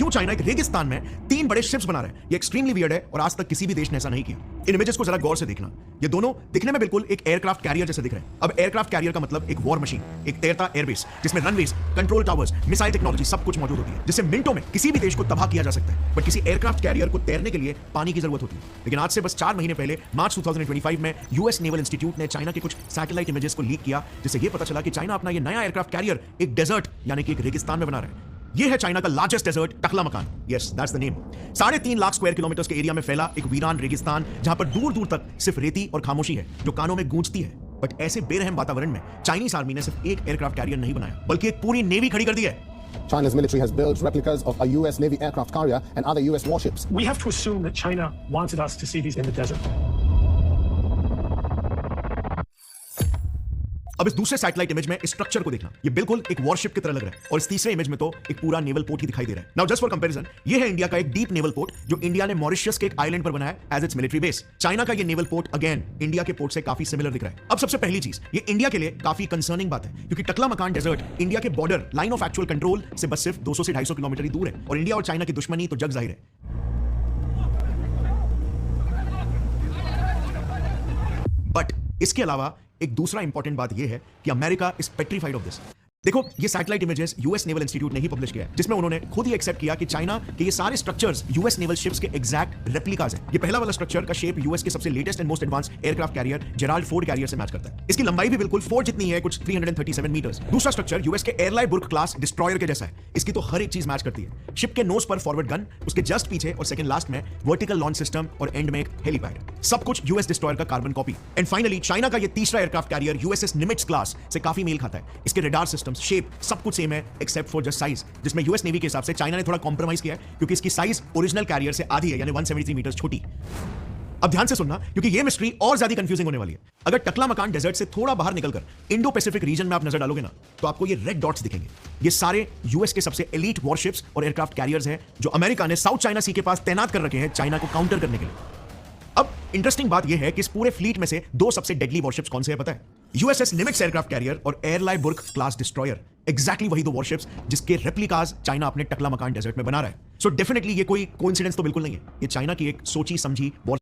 क्यों चाइना एक रेगिस्तान में 3 बड़े शिप्स बना रहा है। ये एक्सट्रीमली वियर्ड है और आज तक किसी भी देश ने ऐसा नहीं किया। इन इमेजेस को जरा गौर से देखना, ये दोनों दिखने में बिल्कुल एक एयरक्राफ्ट कैरियर जैसे दिख रहे हैं। अब एयरक्राफ्ट कैरियर का मतलब एक वॉर मशीन, एक तैरता एयरबेस जिसमें runways, control towers, missile technology सब कुछ मौजूद होती है, जिससे मिनटों में किसी भी देश को तबाह किया जा सकता है। बट किसी एयरक्राफ्ट कैरियर को तैरने के लिए पानी की जरूरत होती है। लेकिन आज से बस 4 महीने पहले मार्च 2025 में यूएस नेवल इंस्टीट्यूट ने चाइना के कुछ सैटेलाइट इमेजेस को लीक किया, जिससे यह पता चला कि चाइना अपना ये नया एयरक्राफ्ट कैरियर एक डेजर्ट यानी कि एक रेगिस्तान में बना रहा है। यह है चाइना का largest desert Taklamakan. Yes, that's the name. 3.5 lakh square kilometre के एरिया में फैला एक वीरान रेगिस्तान, जहां पर दूर दूर तक सिर्फ रेती और खामोशी है जो कानों में गूंजती है। बट ऐसे बेरहम वातावरण में चाइनीज आर्मी ने सिर्फ एक एयरक्राफ्ट कैरियर नहीं बनाया, बल्कि एक पूरी नेवी खड़ी कर दी है। China's military has built replicas of a US Navy aircraft carrier and other US warships. We have to assume that China wanted us to see these in the desert. अब इस दूसरे सैटेलाइट इमेज में structure को देखना, ये बिल्कुल एक worship की तरह लग रहा है। और इस तीसरे इमेज में तो एक पूरा नेवल पोर्ट ही दिखाई दे रहा है। नाउ जस्ट फॉर कंपैरिजन, ये है इंडिया का एक डीप नेवल पोर्ट जो इंडिया ने मॉरिशस के एक आइलैंड पर बनाया as its military base. China का ये नेवल पोर्ट अगेन इंडिया के पोर्ट से काफी सिमिलर दिख रहा है। अब सबसे पहली चीज, ये इंडिया के लिए काफी कंसर्निंग बात है, क्योंकि टकलामकान डेजर्ट इंडिया के border line of actual control से बस सिर्फ 200 से 250 किलोमीटर ही दूर है। और इंडिया और चाइना की दुश्मनी तो जग जाहिर है। बट इसके अलावा एक दूसरा इंपॉर्टेंट बात यह है कि America is petrified of this. देखो, ये satellite images US naval institute ने ही पब्लिश किया है, जिसमें उन्होंने खुद ही एक्सेप्ट किया कि चाइना के ये सारे स्ट्रक्चर्स यूएस नेवल शिप्स के एग्जैक्ट रेप्लिकास हैं। ये पहला वाला स्ट्रक्चर का शेप यूएस के सबसे latest and most advanced aircraft carrier Gerald Ford carrier से मैच करता है। इसकी लंबाई भी बिल्कुल फोर्ड जितनी है, कुछ 337 मीटर्स। दूसरा स्ट्रक्चर यूएस के एयरलाइन बुर्क क्लास डिस्ट्रॉयर के जैसा है। इसकी तो हर एक चीज मैच करती है। शिप के नोज पर फॉरवर्ड गन, उसके जस्ट पीछे और सेकंड लास्ट में वर्टिकल लॉन्च सिस्टम और एंड में एक हेलीपैड। सब कुछ यूएस डिस्ट्रॉयर का carbon copy. And finally China का ये तीसरा एयरक्राफ्ट कैरियर यूएसएस निमिट्ज क्लास से काफी मेल खाता है। इसके रडार सिस्टम्स, शेप सब कुछ सेम है एक्सेप्ट फॉर जस्ट साइज, जिसमें यूएस नेवी के हिसाब से चाइना ने थोड़ा कॉम्प्रोमाइज किया है, क्योंकि इसकी साइज ओरिजिनल कैरियर से आधी है, यानी 173 मीटर छोटी। अब ध्यान से सुनना, क्योंकि ये मिस्ट्री और ज्यादा कंफ्यूजिंग होने वाली है। अगर टकलामकान डेजर्ट से थोड़ा बाहर निकलकर इंडो पैसिफिक रीजन में आप नजर डालोगे ना, तो आपको ये रेड डॉट्स दिखेंगे। ये सारे यूएस के सबसे एलीट वॉरशिप्स और एयरक्राफ्ट कैरियर्स हैं जो अमेरिका ने साउथ चाइना सी के पास तैनात कर रखे हैं चाइना को काउंटर करने के लिए। अब इंटरेस्टिंग बात यह है कि इस पूरे फ्लीट में से 2 सबसे डेडली वॉरशिप्स कौन से हैं पता है? यूएसएस निमिट्ज एयरक्राफ्ट कैरियर और एयरलाइन बुर्क क्लास डिस्ट्रॉयर। एग्जैक्टली वही 2 वॉरशिप्स जिसके रेप्लिकास चाइना अपने टकलामकान डेजर्ट में बना रहा है। सो डेफिनेटली ये कोई कोइंसिडेंस तो बिल्कुल नहीं है। ये चाइना की एक सोची समझी